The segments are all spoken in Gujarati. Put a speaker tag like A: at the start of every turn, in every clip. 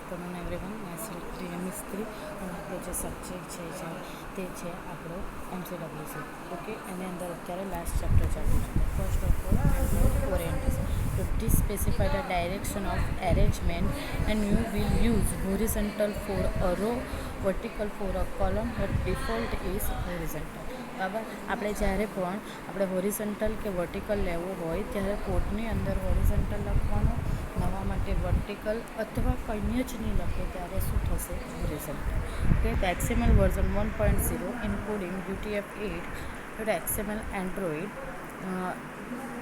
A: Afternoon everyone. મેં પ્રિય મિસ્ત્રી અને આપણો જે સબ્જેક્ટ છે તે છે આપણો MCWC. ઓકે, એની અંદર અત્યારે લાસ્ટ ચેપ્ટર ચાલુ છે. First of all Android orientation. To specify the direction of arrangement, and you will use horizontal for a row, vertical for a column, but default is horizontal. બરાબર. આપણે જ્યારે પણ આપણે હોરિઝન્ટલ કે વર્ટિકલ લેવું હોય ત્યારે કોડની અંદર હોરિઝન્ટલ લખવાનું, નવા માટે વર્ટિકલ અથવા કંઈ જ નહીં લખે ત્યારે શું થશે? હોરિઝન્ટલ. ઓકે, તો XML version 1.0 including UTF-8 XML Android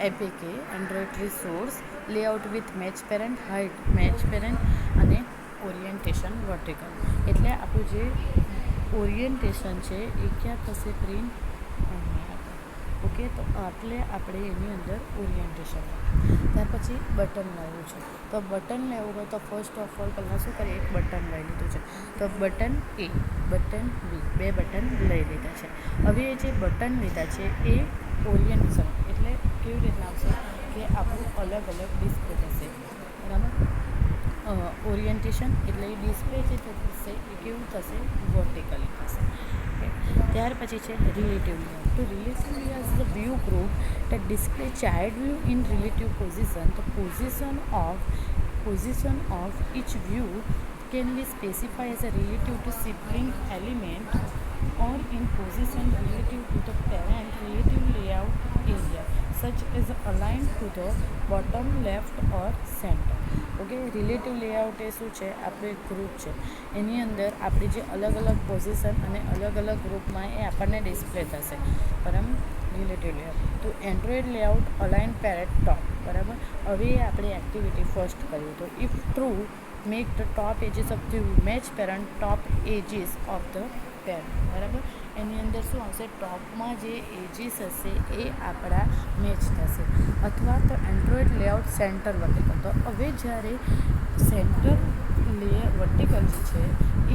A: APK Android resource layout with match parent, height match parent અને ઓરિએન્ટેશન વર્ટિકલ. એટલે આપણું જે ઓરિએન્ટેશન છે એ ક્યાં થશે? પ્રિન્ટ અહીંયા. ઓકે, તો એટલે આપણે એની અંદર ઓરિએન્ટેશન. ત્યાર પછી બટન લેવું છે. તો બટન લેવું હોય તો ફર્સ્ટ ઓફ ઓલ પહેલાં શું કરીએ? એક બટન લઈ લીધું છે. તો બટન A, બટન B, બે બટન લઈ લીધા છે. હવે એ જે બટન લીધા છે એ ઓરિએન્ટેશન એટલે કેવી રીતના આવશે કે આપણું અલગ અલગ ડિસ્પ્લે થશે. બરાબર. ઓરિએન્ટેશન એટલે એ ડિસ્પ્લે જે થશે એ કેવું થશે? વર્ટિકલી થશે. ત્યાર પછી છે રિલેટિવ લેઆઉટ. તો relative layout is the view group that display child view in relative position. The position of each view can be specified as a relative to sibling element or in position relative to the parent. Relative layout area such as aligned to the bottom, left or center. Okay, relative layout એ શું છે? આપણું એક ગ્રુપ છે, એની અંદર આપણી જે અલગ અલગ પોઝિશન અને અલગ અલગ ગ્રુપમાં એ આપણને ડિસ્પ્લે થશે. બરાબર. Relative layout. તો android layout align parent top. બરાબર. હવે આપણે એક્ટિવિટી ફર્સ્ટ કરીએ તો if true make the top edges of the match parent top edges of the parent. બરાબર. એની અંદર શું આવશે? ટોપમાં જે એજીસ હશે એ આપણા મેચ થશે. અથવા તો એન્ડ્રોઇડ લેઆઉટ સેન્ટર વર્ટિકલ. તો હવે જ્યારે સેન્ટર વર્ટિકલ જે છે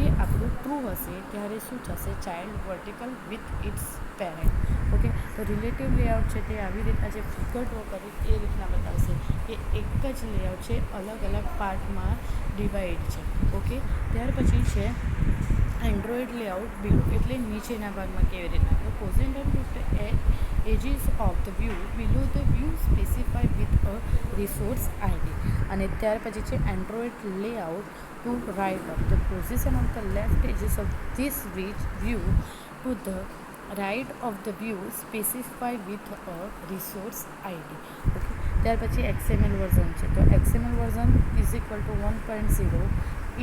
A: એ આપણું ટ્રુ હશે ત્યારે શું થશે? Child vertical with it's parent. Okay, તો રિલેટિવ લેઆઉટ છે તે આવી રીતના જે ફિગર ડ્રો કરી એ રીતના બતાવશે કે એક જ લેઆઉટ છે, અલગ અલગ પાર્ટમાં ડિવાઈડ છે. ઓકે, ત્યાર પછી છે એન્ડ્રોઇડ લેઆઉટ બિલો એટલે નીચેના ભાગમાં કેવી રીતના? તો position with edges of the view below the view specified with a resource ID. અને ત્યાર પછી છે android layout to right of the position of the left edges of this view to the right of the view specified with a resource ID. Okay, ત્યાર પછી XML વર્ઝન છે. તો XML version is equal to 1.0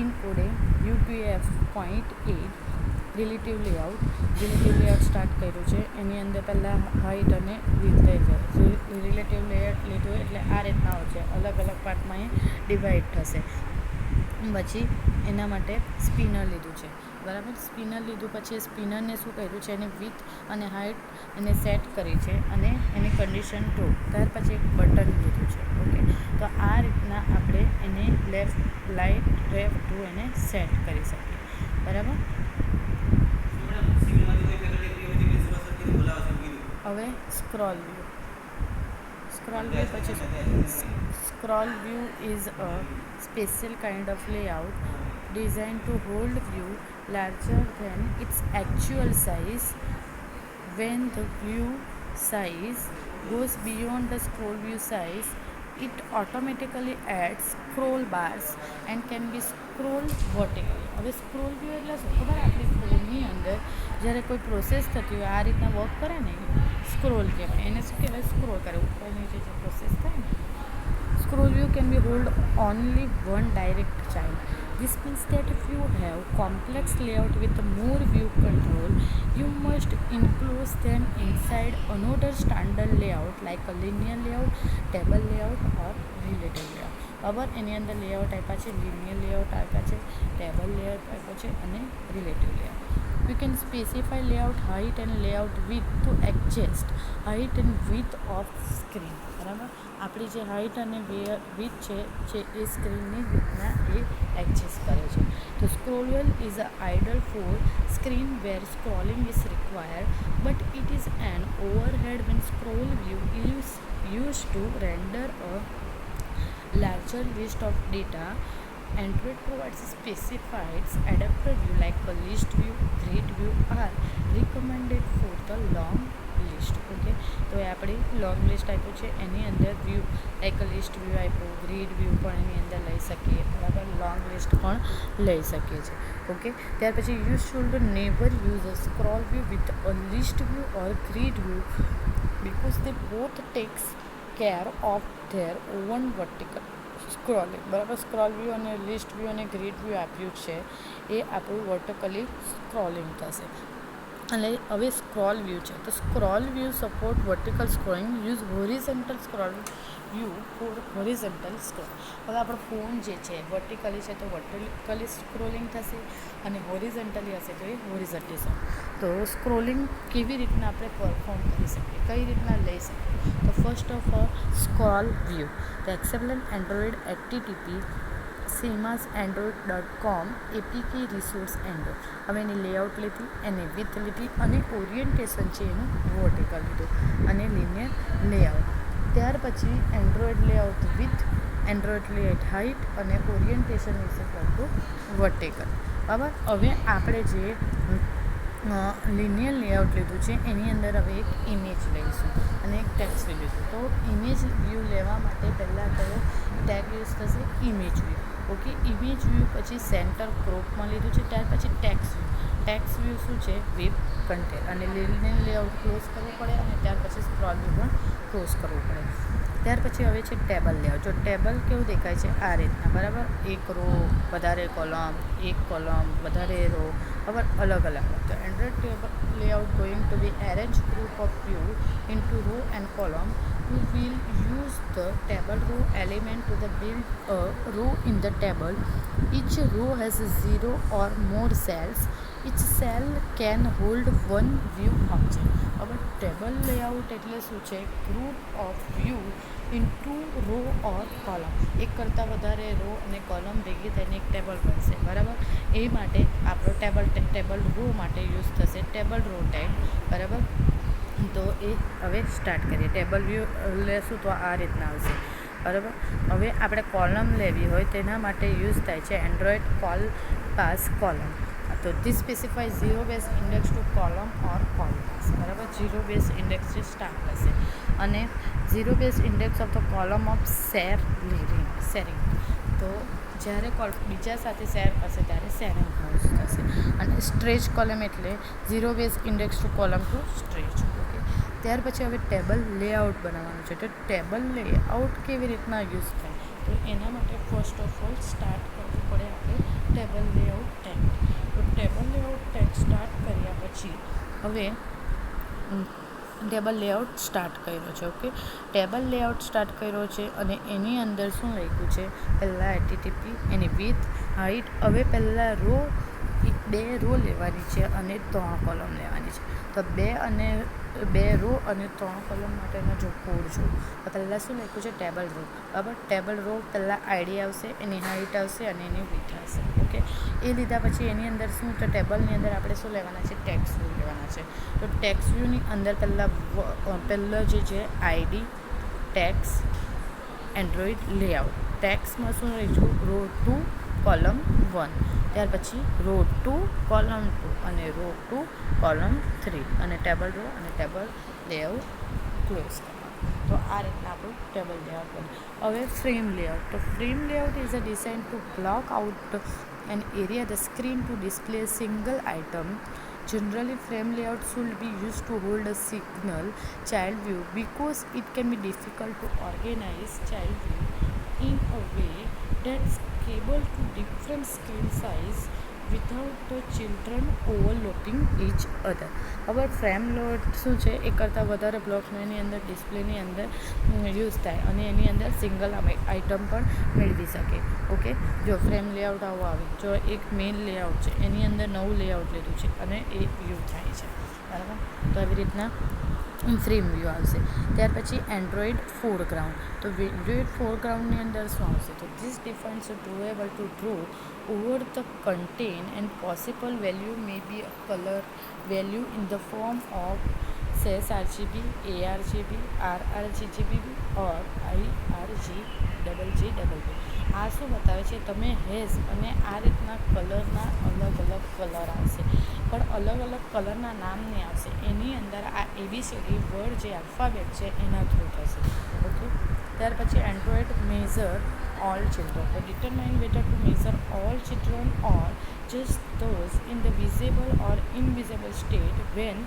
A: including UTF-8 relative layout. Relative layout start કર્યું છે. એની અંદર પહેલાં હાઇટ અને વિડ્થ થઈ જાય. રિલેટિવ લેઆઉટ લીધું એટલે આ રીતના હોય છે, અલગ અલગ પાર્ટમાં એ ડિવાઈડ થશે. પછી એના માટે સ્પિનર લીધું છે. બરાબર. સ્પિનર લીધું પછી સ્પિનરને શું કર્યું છે? એને વિથ અને હાઇટ એને સેટ કરી છે અને એની કન્ડિશન ટ્રુ. ત્યાર પછી એક બટન લીધું છે. ઓકે, તો આ રીતના આપણે એને લેફ્ટ રાઇટ ટુ એને સેટ કરી શકીએ. બરાબર. હવે સ્ક્રોલ વ્યૂ. સ્ક્રોલ વ્યૂ પછી scroll view is a special kind of layout designed to hold view larger than its actual size. When the view size goes beyond the scroll view size, it automatically adds scroll bars and can be scroll vertically. હવે સ્ક્રોલ વ્યૂ એટલે શું ખબર? આપણી ફોનની અંદર જ્યારે કોઈ પ્રોસેસ થતી હોય આ રીતના વર્ક કરે ને સ્ક્રોલ કહેવાય. એને શું કહેવાય? સ્ક્રોલ કરે. ઉપર નીચે જે પ્રોસેસ થાય ને. Scroll view can be hold only one direct child. This means that if you have complex layout with more view control, you must enclose them inside another standard layout like a linear layout, table layout or relative layout. બરાબર. એની અંદર લેઆઉટ આપ્યા છે, linear layout આપ્યા છે, table layout આપ્યા છે અને relative layout. You can specify layout height and layout width to adjust height and width of screen. બરાબર. આપણી જે હાઇટ અને વિથ છે એ સ્ક્રીનની રીતના એ એડજસ્ટ કરે છે. તો scroll wheel is a ideal for screen where scrolling is required, but it is an overhead when scroll view is used to render a larger list of data Android provides specified adapter view like a list view, grid view are recommended for the long list. Okay, તો એ આપણી લોંગ લિસ્ટ આપ્યું છે, એની અંદર વ્યૂ લાઈક લિસ્ટ વ્યૂ આપ્યું, ગ્રીડ વ્યૂ પણ એની અંદર લઈ શકીએ, બરાબર, લોંગ લિસ્ટ પણ લઈ શકીએ છીએ. ઓકે, ત્યાર પછી you should never use a scroll view with a list view or grid view because they both takes care of their own vertical scrolling, બરાબર. સ્ક્રોલ વ્યૂ અને લિસ્ટ વ્યૂ અને ગ્રીડ વ્યૂ આપ્યું છે એ આપણું વર્ટિકલી સ્ક્રોલિંગ થશે. અને હવે સ્ક્રોલ વ્યૂ છે, તો scroll view support vertical scrolling, use horizontal scroll view for horizontal scroll. હવે આપણો ફોન જે છે વર્ટિકલી છે તો વર્ટિકલી સ્ક્રોલિંગ થશે, અને હોરિઝોન્ટલી હશે તો એ હોરિઝોન્ટલી થશે. તો સ્ક્રોલિંગ કેવી રીતના આપણે પરફોર્મ કરી શકીએ, કઈ રીતના લઈ શકીએ? તો first of all scroll view, તો exception Android HTTP CMOS-Android.com APK resource Android. હવે એની લેઆઉટ લીધી, એને વિથ લીધી, અને ઓરિએન્ટેશન છે એનું વર્ટિકલ લીધું અને લિનિયર લેઆઉટ. ત્યાર પછી Android layout with Android layout height અને ઓરિએન્ટેશન વિશે કરતું વર્ટિકલ. બરાબર. હવે આપણે જે લિનિયર લેઆઉટ લીધું છે એની અંદર હવે એક ઇમેજ લઈશું અને એક ટેક્સ્ટ વ્યૂ લીધું. તો ઇમેજ વ્યૂ લેવા માટે પહેલાં કયો ટેગ યુઝ થશે? Image view. Okay, image view પછી સેન્ટર ક્રોપમાં લીધું છે. ત્યાર પછી ટેક્સ્ટ વ્યૂ. ટેક્સ્ટ વ્યૂ શું છે? Web content. અને લિનિયર લેઆઉટ ક્લોઝ કરવું પડે, અને ત્યાર પછી સ્ક્રોલ વ્યૂ પણ ક્લોઝ કરવું પડે. ત્યાર પછી હવે છે ટેબલ લેઆઉટ. જો ટેબલ કેવું દેખાય છે? આ રીતના, બરાબર. એક રો, વધારે કોલમ, એક કોલમ, વધારે રો, બરાબર, અલગ અલગ. તો Android table layout going to be arrange group of view into row and column. You will use the table row element to the build a row in the table. Each row has 0 or more cells. Each cell can hold one view object. હવે ટેબલ લેઆઉટ એટલે શું છે? Group of view into row or column. એક કરતાં વધારે રો અને કોલમ ભેગી થઈને એક ટેબલ બનશે, બરાબર. એ માટે આપણો ટેબલ રો માટે યુઝ થશે ટેબલ રો ટેગ, બરાબર. તો એ હવે સ્ટાર્ટ કરીએ. ટેબલ વ્યૂ લેશું તો આ રીતના આવશે, બરાબર. હવે આપણે કોલમ લેવી હોય તેના માટે યુઝ થાય છે એન્ડ્રોઇડ કોલ પાસ કોલમ. તો this specify zero base index to column or collapse, બરાબર. ઝીરો બેઝ ઇન્ડેક્સથી સ્ટાર્ટ થશે, અને zero base index of the column of sharing. તો જ્યારે બીજા સાથે શેર કરશે ત્યારે શેરિંગ યુઝ થશે. અને સ્ટ્રેચ કોલમ એટલે zero base index to column to stretch. Okay, ત્યાર પછી હવે ટેબલ લેઆઉટ બનાવવાનું છે. તો ટેબલ લેઆઉટ કેવી રીતના યુઝ થાય? તો એના માટે ફર્સ્ટ ઓફ ઓલ સ્ટાર્ટ કરવું પડે આપણે ટેબલ લેઆઉટ ટેગ. તો ટેબલ લેઆઉટ ટેગ સ્ટાર્ટ કર્યા પછી હવે ટેબલ લેઆઉટ સ્ટાર્ટ કર્યો છે. ઓકે, ટેબલ લેઆઉટ સ્ટાર્ટ કર્યો છે, અને એની અંદર શું લખ્યું છે? પહેલાં એચટીટીપી, એની વિથ, હાઇટ. હવે પહેલાં રો, 2 રો લેવાની છે અને 3 કોલમ લેવાની છે. તો 2 રો અને 3 કોલમ માટેનો જો કોડ જો, તો પહેલાં શું લખ્યું છે? ટેબલ રો, બરાબર. ટેબલ રો પહેલાં આઈડી આવશે, એની હાઇટ આવશે અને એની વિથ આવશે. ઓકે, એ લીધા પછી એની અંદર શું? તો ટેબલની અંદર આપણે શું લેવાના છે? ટેક્સ્ટ વ્યૂ લેવાના છે. તો ટેક્સ્ટ વ્યૂની અંદર પહેલાં જે છે આઈડી, ટેક્સ, એન્ડ્રોઇડ લેઆઉટ. ટેક્સમાં શું લઈશું? Row 2 column 1. ત્યાર પછી રો 2 કોલમ 2 અને રો 2 કોલમ 3, અને ટેબલ રો અને ટેબલ લેઆઉટ ક્લોઝ કરવાનું. તો આ રીતના આપણું ટેબલ લેઆઉટ બને. હવે ફ્રેમ લેઆઉટ. તો frame layout is a design to block out an area the screen to display a single item. Generally, frame layout should be used to hold a single child view because it can be difficult to organize child view in a way that's able to different screen size without the children overlapping each other. હવે ફ્રેમ લેઆઉટ શું છે? એક કરતાં વધારે બ્લોક્સનો એની અંદર ડિસ્પ્લેની અંદર યુઝ થાય, અને એની અંદર સિંગલ આઇટમ પણ મેળવી શકે. ઓકે, જો ફ્રેમ લેઆઉટ આવો આવે, જો એક મેઇન લેઆઉટ છે એની અંદર નવું લેઆઉટ લીધું છે અને એ વ્યૂ થાય છે, બરાબર. તો આવી રીતના ફ્રેમ વ્યૂ આવશે. ત્યાર પછી એન્ડ્રોઇડ ફોરગ્રાઉન્ડ. તો એન્ડ્રોઇડ ફોરગ્રાઉન્ડની અંદર શું આવશે? તો this defines drawable to draw over the content and possible value may be a color value in the form of sRGB, ARGB, RRGB or IRGB. આ શું બતાવે છે, તમે હેઝ અને આ રીતના કલરના અલગ અલગ કલર આવશે, પણ અલગ અલગ કલરના નામ નહીં આવશે, એની અંદર આ ABCD વર્ડ જે આલ્ફાબેટ છે એના થ્રુ થશે. ઓકે, ત્યાર પછી Android measure all children. The determined way to measure all children or just those in the visible or invisible state when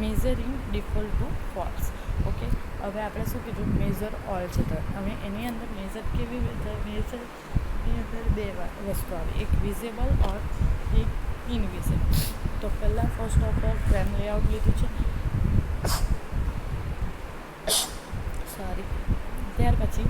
A: measuring default to false. Okay, હવે આપણે શું કીધું, મેઝર ઓલ ચિલ્ડ્રન. હવે એની અંદર મેઝર કેવી રીતે, મેઝરની અંદર બે વસ્તુ આવે, એક વિઝિબલ ઓર એક ઇનવિઝિબલ. તો પહેલાં first of all frame layout લીધું છે, સોરી. ત્યાર પછી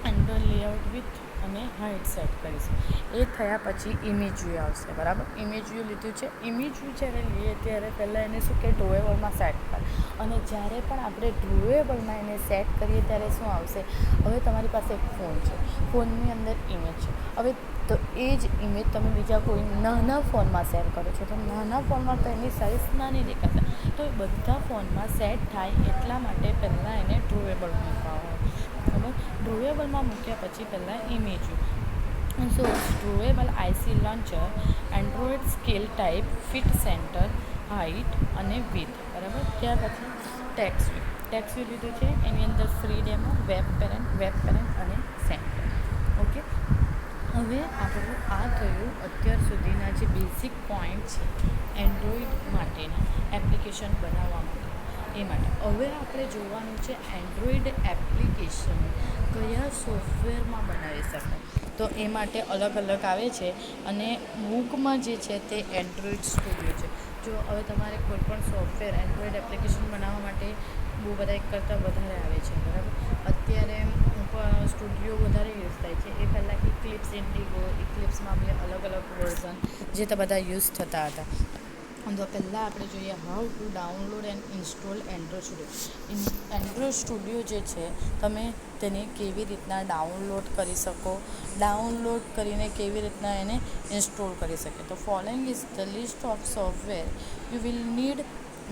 A: અંડર લેઆઉટ વિથ અને હાઇટ સેટ કરીશું. એ થયા પછી ઇમેજ વ્યૂ આવશે, બરાબર. ઇમેજ વ્યૂ લીધું છે. ઇમેજ વ્યૂ જ્યારે લઈએ ત્યારે પહેલાં એને શું કે ડ્રોએબલમાં સેટ કરે, અને જ્યારે પણ આપણે ડ્રોએબલમાં એને સેટ કરીએ ત્યારે શું આવશે, હવે તમારી પાસે એક ફોન છે, ફોનની અંદર ઇમેજ છે. હવે તો એ જ ઇમેજ તમે બીજા કોઈ નાના ફોનમાં સેટ કરો છો, તો નાના ફોનમાં તો એની સાઇઝ નાની દેખાશે. તો એ બધા ફોનમાં સેટ થાય એટલા માટે પહેલાં એને ડ્રોએબલ મૂકવા હોય, બરાબર. ડ્રોએબલમાં મૂક્યા પછી પહેલાં ઇમેજ. સો ડ્રોએબલ IC launcher, Android scale type, fit centre, height અને વિથ, બરાબર. ત્યાર પછી ટેક્સ્ટ વ્યૂ લીધું છે, એની અંદર ફ્રી ડેમો, વેબ પેરેન્ટ અને સેન્ટર. ઓકે, હવે આપણું આ થયું અત્યાર સુધીના જે બેઝિક પોઈન્ટ છે એન્ડ્રોઇડ માટેના એપ્લિકેશન બનાવવા માટે. એ માટે હવે આપણે જોવાનું છે એન્ડ્રોઇડ એપ્લિકેશન કયા સોફ્ટવેરમાં બનાવી શકાય. તો એ માટે અલગ અલગ આવે છે, અને મૂકમાં જે છે તે એન્ડ્રોઇડ સ્ટુડિયો છે. જો હવે તમારે કોઈપણ સોફ્ટવેર એન્ડ્રોઇડ એપ્લિકેશન બનાવવા માટે બહુ બધા એક કરતાં વધારે આવે છે, બરાબર. અત્યારે સ્ટુડિયો વધારે યુઝ થાય છે. એ પહેલાં ઇક્લિપ્સમાં બી અલગ અલગ વર્ઝન જે તો બધા યુઝ થતા હતા. તો પહેલાં આપણે જોઈએ how to download and install Android studio. Android studio જે છે તમે તેને કેવી રીતના ડાઉનલોડ કરી શકો, ડાઉનલોડ કરીને કેવી રીતના એને ઇન્સ્ટોલ કરી શકે. તો following is the list of software you will need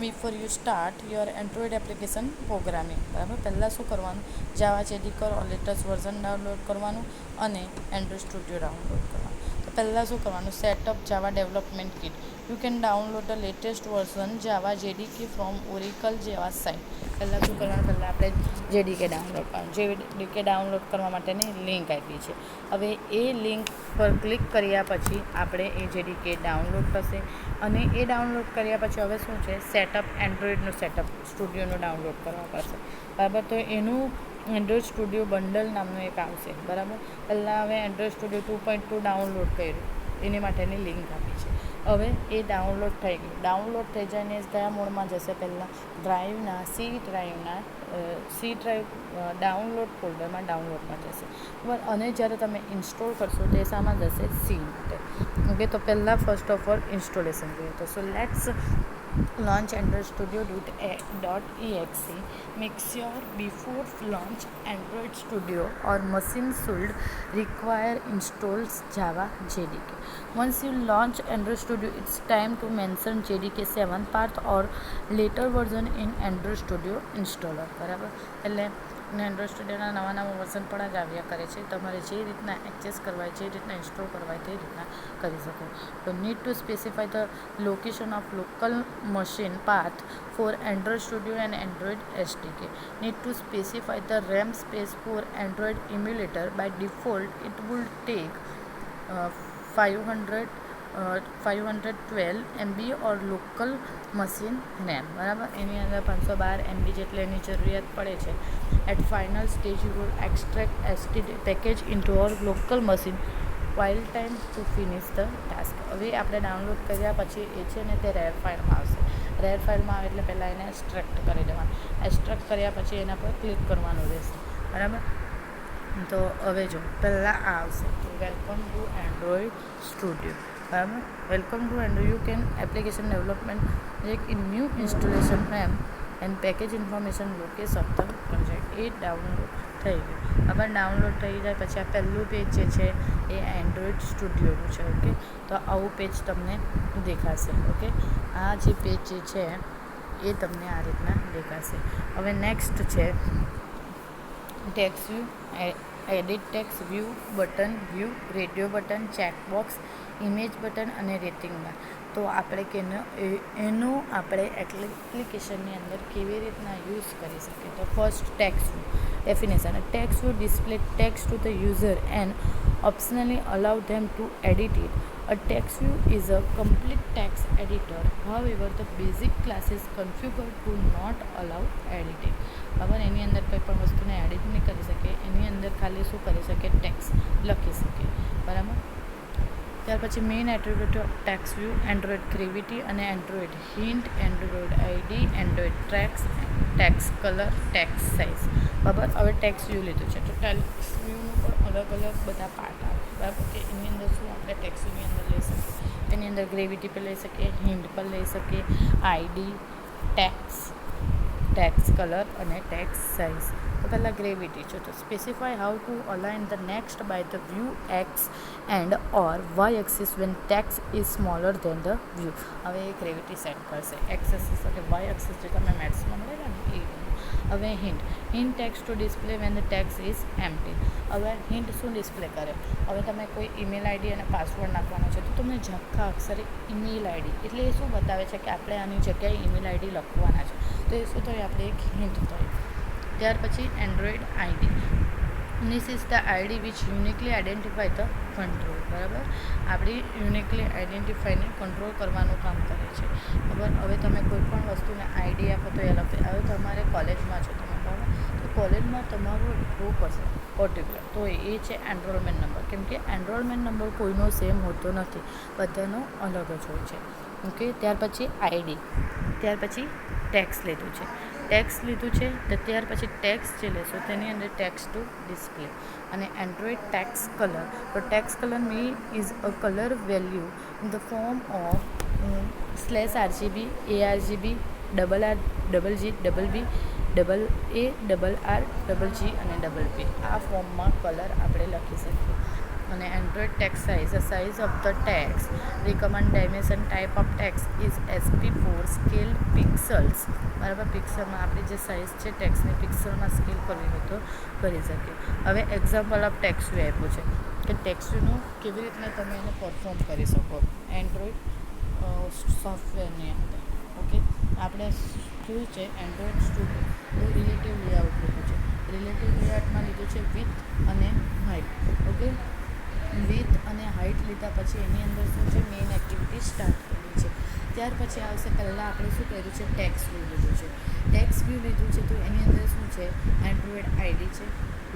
A: before you start your Android application programming, બરાબર. પહેલાં શું કરવાનું, જાવા જેડી કરો, લેટેસ્ટ વર્ઝન ડાઉનલોડ કરવાનું અને એન્ડ્રોઇડ સ્ટુડિયો ડાઉનલોડ કરવાનું. તો પહેલાં શું કરવાનું, setup Java development kit. You can download the latest version Java JDK from Oracle જેવા સાઇટ. પહેલાં શું કરવાનું, પહેલાં આપણે JDK ડાઉનલોડ કરવાનું. JDK ડાઉનલોડ કરવા માટેની લિંક આપી છે. હવે એ લિંક પર ક્લિક કર્યા પછી આપણે એ JDK ડાઉનલોડ થશે, અને એ ડાઉનલોડ કર્યા પછી હવે શું છે, સેટઅપ એન્ડ્રોઇડનું સેટઅપ સ્ટુડિયોનું ડાઉનલોડ કરવા પડશે, બરાબર. તો એનું એન્ડ્રોઇડ સ્ટુડિયો બંડલ નામનું એક આવશે, બરાબર. પહેલાં હવે એન્ડ્રોઇડ સ્ટુડિયો 2.2 ડાઉનલોડ કર્યું, એની માટેની લિંક આપી છે. હવે એ ડાઉનલોડ થઈ ગયું. ડાઉનલોડ થઈ જાય ને કયા મોડમાં જશે, પહેલાં સી ડ્રાઈવ ડાઉનલોડ ફોલ્ડરમાં ડાઉનલોડમાં જશે, બરાબર. અને જ્યારે તમે ઇન્સ્ટોલ કરશો તો એ શામાં જશે, સી માટે. ઓકે, તો પહેલાં ફર્સ્ટ ઓફ ઓલ ઇન્સ્ટોલેશન જોઈએ. તો so let's launch Android Studio .exe. Make sure before launch Android Studio or machine should require installs Java JDK. Once you launch Android Studio, it's time to mention JDK 7 path or later version in Android Studio installer, બરાબર. એટલે એન્ડ્રોઇડ સ્ટુડિયોના નવા વર્ઝન પણ જ આવ્યા કરે છે. તમારે જે રીતના એક્સેસ કરવાય, જે રીતના ઇન્સ્ટોલ કરવાય તે રીતના કરી શકો. તો need to specify the location of local machine path for Android Studio and Android SDK. Need to specify the RAM space for Android emulator. By default, it will take 512 MB or local machine RAM, બરાબર. એની અંદર 512 MB જેટલી એની જરૂરિયાત પડે છે. At final stage, you will extract STD package into our local machine while time to finish the task. હવે આપણે ડાઉનલોડ કર્યા પછી એ છે ને તે રેર ફાઇલમાં આવશે. રેર ફાઇલમાં આવે એટલે પહેલાં એને એક્સ્ટ્રેક્ટ કરી દેવાનું. એક્સ્ટ્રેક્ટ કર્યા પછી એના પર ક્લિક કરવાનું રહેશે, બરાબર. તો હવે જો પહેલાં આ આવશે, વેલકમ ટુ એન્ડ્રોઇડ સ્ટુડિયો, બરાબર. Welcome to Android, you can application development એક new installation RAM and package information location project. એ ડાઉનલોડ થઈ ગયું. હવે ડાઉનલોડ થઈ જાય પછી આ પહેલું પેજ જે છે એ એન્ડ્રોઇડ સ્ટુડિયોનું છે. ઓકે, તો આવું પેજ તમને દેખાશે. ઓકે, આ જે પેજ જે છે એ તમને આ રીતના દેખાશે. હવે નેક્સ્ટ છે text view edit text, view button, view radio button, checkbox, image button અને રેટિંગ બાર. તો આપણે એનો આપણે એપ્લિકેશનની અંદર કેવી રીતના યુઝ કરી શકીએ. તો first text view definition. Text view display text to the user and optionally allow them to edit it. A text view is a complete text editor. However, the basic class is configured to not allow editing. બરાબર, એની અંદર કોઈ પણ વસ્તુને એડિટ નહીં કરી શકે, એની અંદર ખાલી શું કરી શકે, ટેક્સ્ટ લખી શકે. બરાબર. ત્યાર પછી main attribute of text view, Android gravity અને Android hint, Android ID, Android tracks, text colour, text size. બરાબર. હવે ટેક્સ્ટ વ્યૂ લીધું છે તો ટેક્સ્ટ વ્યૂનું પણ અલગ અલગ બધા પાર્ટ આવે. બરાબર, કે એની અંદર શું આપણે ટેક્સ્ટ વ્યૂની અંદર લઈ શકીએ. એની અંદર ગ્રેવિટી પર લઈ શકીએ, હિન્ટ પર લઈ શકીએ, આઈડી, ટેક્સ્ટ કલર અને ટેક્સ્ટ સાઇઝ. તો પહેલાં ગ્રેવિટી છે. તો specify how to align the next by the view X and or Y axis when text is smaller than the view. હવે એ ગ્રેવિટી સેટ કરશે. એક્સ એક્સિસ અને વાય એક્સિસ જે તમે મેથ્સમાં મળેલા ને એ. હવે hint text to display when the text is empty. હવે હિન્ટ શું ડિસ્પ્લે કરે. હવે તમે કોઈ ઈમેલ આઈડી અને પાસવર્ડ નાખવાનો છે તો તમને ઝાંખા અક્ષરે ઈમેલ આઈડી, એટલે એ શું બતાવે છે કે આપણે આની જગ્યાએ ઈમેલ આઈડી લખવાના છે. તો એ શું થાય, આપણે એક હિન્ટ થાય. ત્યાર પછી Android ID. This is the ID which uniquely identify the control. બરાબર, આપણી યુનિકલી આઈડેન્ટિફાઈને કંટ્રોલ કરવાનું કામ કરે છે. બરાબર. હવે તમે કોઈ પણ વસ્તુને આઈડી આપો તો એ અલગ થાય. હવે તમારે કોલેજમાં છો તમે, બરાબર, તો કોલેજમાં તમારો ગ્રુપ હશે પર્ટિક્યુલર, તો એ છે એનરોલમેન્ટ નંબર. કેમ કે એનરોલમેન્ટ નંબર કોઈનો સેમ હોતો નથી, બધાનો અલગ જ હોય છે. ઓકે. ત્યાર પછી આઈડી. ત્યાર પછી ટેક્સ્ટ લીધું છે. તો ત્યાર પછી ટેક્સ્ટ જે લેશો તેની અંદર ટેક્સ્ટ ટુ ડિસ્પ્લે અને એન્ડ્રોઇડ ટેક્સ્ટ કલર. તો text colour is a colour value in the form of /RGB, ARGB, RRGB, BBB, AA, RR, GG અને BB. આ ફોર્મમાં કલર આપણે લખી શકીએ. અને Android text size of the text recommend dimension type of text is SP4 scale pixels. બરાબર, પિક્સલમાં આપણી જે સાઇઝ છે ટેક્સ્ટની પિક્સલમાં સ્કેલ કરવી હોય તો કરી શકીએ. હવે એક્ઝામ્પલ ઓફ ટેક્સ્ટ વ્યૂ આપ્યું છે કે ટેક્સ્ટ વ્યૂનું કેવી રીતના તમે એને પરફોર્મ કરી શકો એન્ડ્રોઇડ સોફ્ટવેરની અંદર. ઓકે. આપણે જોયું છે એન્ડ્રોઇડ સ્ટુડિયો. તો રિલેટિવ લેઆઉટ લીધું છે. રિલેટિવ લેઆઉટમાં લીધું છે વિથ અને હાઇટ. ઓકે. વિથ અને હાઇટ લીધા પછી એની અંદર શું છે, મેઇન એક્ટિવિટી સ્ટાર્ટ કરવી છે. ત્યાર પછી આવશે, પહેલાં આપણે શું કર્યું છે, ટેક્સ્ટ વ્યૂ લીધું છે. ટેક્સ્ટ વ્યૂ લીધું છે તો એની અંદર શું છે, એન્ડ્રોઇડ આઈડી છે,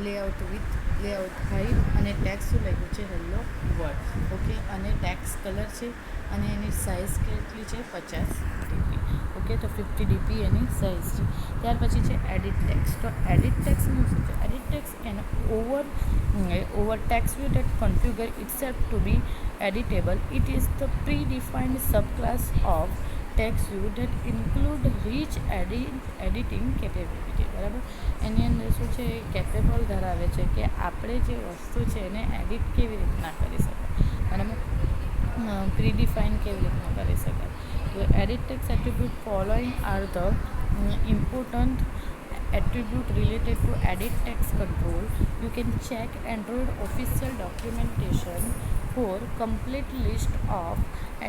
A: લેઆઉટ વિથ, લેઆઉટ હાઇટ અને ટેક્સ્ટ શું લખ્યું છે, હેલો વર્લ્ડ. ઓકે. અને ટેક્સ્ટ કલર છે અને એની સાઇઝ કેટલી છે, 50 dp. ઓકે. તો 50 dp એની સાઇઝ છે. ત્યાર પછી છે એડિટ ટેક્સ્ટ. તો એડિટ ટેક્સ્ટનું શું છે, edit text an over text view that configure itself to be editable. It is the predefined subclass of text view that include rich editing capability. બરાબર, એની અંદર શું છે, કેપેબલ ધરાવે છે કે આપણે જે વસ્તુ છે એને એડિટ કેવી રીતના કરી શકાય, બરાબર, પ્રીડિફાઇન કેવી રીતના કરી શકાય. તો edit text attribute following are the important attribute related to edit text control. You can check Android official documentation for complete list of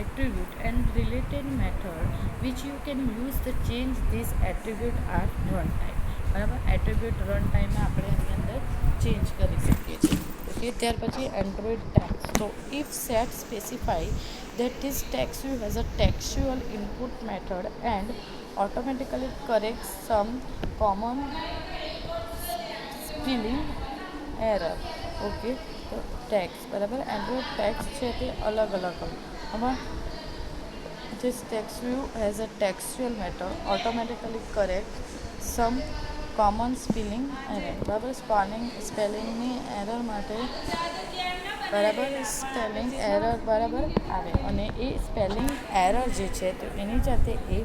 A: attribute and related method which you can use to change this attribute at runtime. બરાબર, એટ્રીબ્યુટ રન ટાઈમમાં આપણે એની અંદર ચેન્જ કરી શકીએ છીએ. ઓકે. ત્યાર પછી એન્ડ્રોઇડ ટેક્સ્ટ. તો if set specify that this text view has a textual input method and automatically corrects some common spelling error. Okay. તો ટેક્સ્ટ, બરાબર, એન્ડ્રોઇડ ટેક્સ્ટ છે તે અલગ અલગ હોય. હવે this text view has a textual method automatically correct some common spelling error. બરાબર, સ્પેલિંગની એરર માટે બરાબર સ્પેલિંગ એરર બરાબર આવે અને એ સ્પેલિંગ એરર જે છે તો એની જાતે એ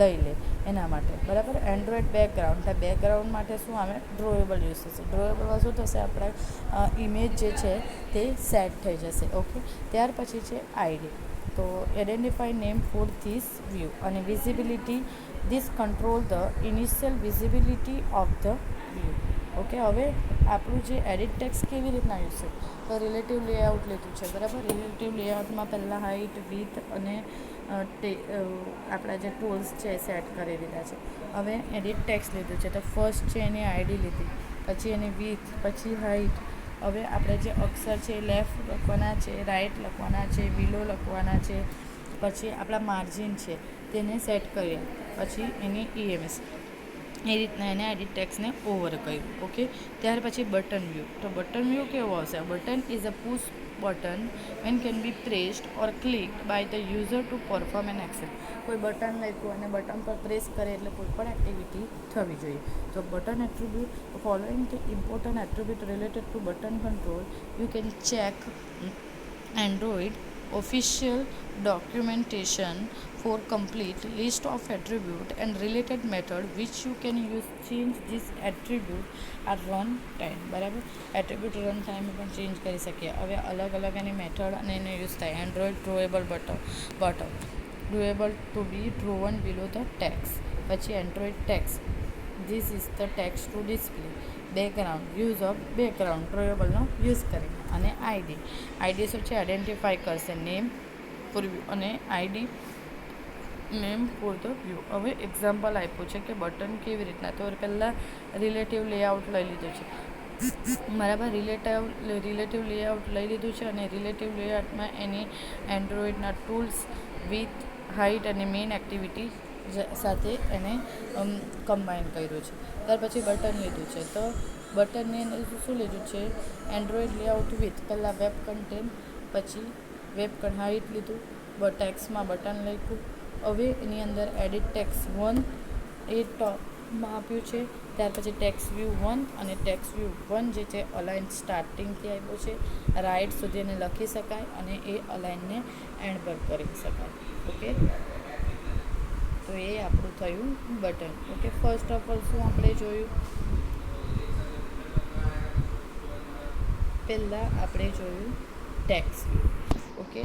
A: લઈ લે એના માટે. બરાબર. Android background. બેકગ્રાઉન્ડ માટે શું આવે, ડ્રોએબલ યુઝ થશે. ડ્રોએબલમાં શું થશે, આપણે ઇમેજ જે છે તે સેટ થઈ જશે. ઓકે. ત્યાર પછી છે આઈડી. તો identify name for this view અને visibility. This control the initial visibility of the view. Okay, હવે આપણું જે એડિટ ટેક્સ કેવી રીતના યુઝ છે, તો રિલેટિવ લેઆઉટ લીધું છે, બરાબર. રિલેટિવ લેઆઉટમાં પહેલાં હાઇટ, વિથ અને આપણા જે ટૂલ્સ છે એ સેટ કરી દીધા છે. હવે એડિટ ટેક્સ લીધું છે, તો ફર્સ્ટ છે એની આઈડી લીધી, પછી એની વિથ, પછી હાઇટ. હવે આપણે જે અક્ષર છે એ લેફ્ટ લખવાના છે, રાઇટ લખવાના છે, બિલો લખવાના છે, પછી આપણા માર્જિન છે તેને સેટ કરીએ, પછી એની EMS એ રીતના એને એડિટ ટેક્સને ઓવર કર્યું. ઓકે, ત્યાર પછી બટન વ્યૂ. તો બટન વ્યૂ કેવો આવશે? Button is a push button and can be pressed or clicked by the user to perform an action. કોઈ બટન લખ્યું અને બટન પર પ્રેસ કરે એટલે કોઈ પણ એક્ટિવિટી થવી જોઈએ. તો button attribute, following the important attribute related to button control you can check Android official documentation for complete list of attribute and related method which you can use. Change this attribute at run time. બરાબર, એટ્રીબ્યુટ રન ટાઈમે પણ ચેન્જ કરી શકીએ. હવે અલગ અલગ એની મેથડ અને એને યુઝ થાય. Android drawable button drawable to be drawn below the text. પછી Android text, this is the text to display. Background, use of background ડ્રોએબલનો યુઝ કરીને. અને આઈડી શું છે? આઈડેન્ટિફાઈ કરશે નેમ ફોર વ્યૂ અને ID name for the view. હવે એક્ઝામ્પલ આપ્યું છે કે બટન કેવી રીતના, તો પહેલાં રિલેટિવ લેઆઉટ લઈ લીધું છે, બરાબર. રિલેટિવ લેઆઉટ લઈ લીધું છે અને રિલેટિવ લેઆઉટમાં એની એન્ડ્રોઈડના ટૂલ્સ, વિથ, હાઇટ અને મેઇન એક્ટિવિટી સાથે એને કમ્બાઈન કર્યું છે. ત્યાર પછી બટન લીધું છે, તો બટનની અંદર શું લીધું છે? એન્ડ્રોઈડ લેઆઉટ વિથ, પહેલાં વેબ કન્ટેન્ટ, પછી વેબ હાઇટ લીધું, ટેક્સમાં બટન લખ્યું. હવે એની અંદર એડિટ ટેક્સ 1 એ ટોપમાં આપ્યું છે. ત્યાર પછી ટેક્સ વ્યૂ 1 અને ટેક્સ વ્યૂ 1 જે છે અલાઇન સ્ટાર્ટિંગથી આપ્યો છે, રાઇટ સુધી એને લખી શકાય અને એ અલાઇનને એન્ડ પર કરી શકાય. ઓકે, તો એ આપણું થયું button. Okay, first of all શું આપણે જોયું? પહેલાં આપણે જોયું tax view. Okay,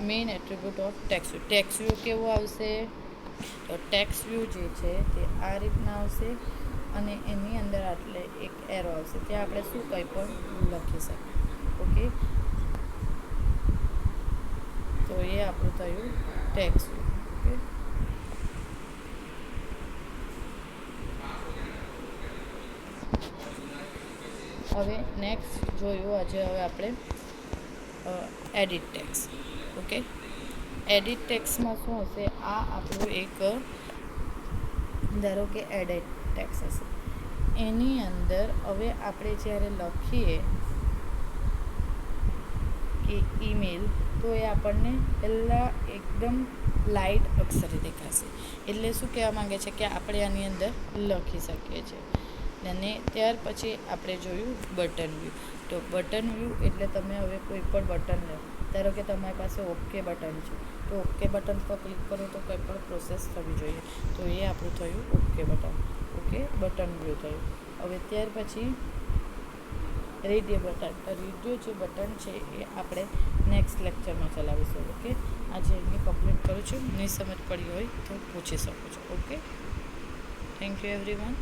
A: main attribute of tax view. Tax view કેવું આવશે? તો ટેક્સ વ્યૂ જે છે તે આ રીતના આવશે અને એની અંદર આટલે એક એરો આવશે, ત્યાં આપણે શું કંઈ પણ લખી શકીએ. ઓકે, તો એ આપણું થયું ટેક્સ વ્યૂ. ઓકે, હવે નેક્સ્ટ જોયું આજે હવે આપણે એડિટ ટેક્સ. ઓકે, એડિટ ટેક્સમાં શું હશે? આ આપણું એક ધારો કે એડિટ ટેક્સ હશે, એની અંદર હવે આપણે જ્યારે લખીએ કે ઈમેલ, તો એ આપણને પહેલાં એકદમ લાઇટ અક્ષરે દેખાશે. એટલે શું કહેવા માંગે છે કે આપણે આની અંદર લખી શકીએ છીએ. અને ત્યાર પછી આપણે જોયું બટન વ્યૂ. તો બટન વ્યૂ એટલે તમે હવે કોઈ પણ બટન લો, ધારો કે તમારી પાસે ઓકે બટન છે, તો ઓકે બટન પર ક્લિક કરો તો કંઈ પણ પ્રોસેસ થવી જોઈએ. તો એ આપણું થયું okay button. Okay, button view થયું. હવે ત્યાર પછી રેડિયો બટન. તો રેડિયો જે બટન છે એ આપણે નેક્સ્ટ લેક્ચરમાં ચલાવીશું. ઓકે, આજે એની કમ્પ્લીટ કરું છું. નહીં સમજ પડી હોય તો પૂછી શકો છો. Okay, thank you everyone.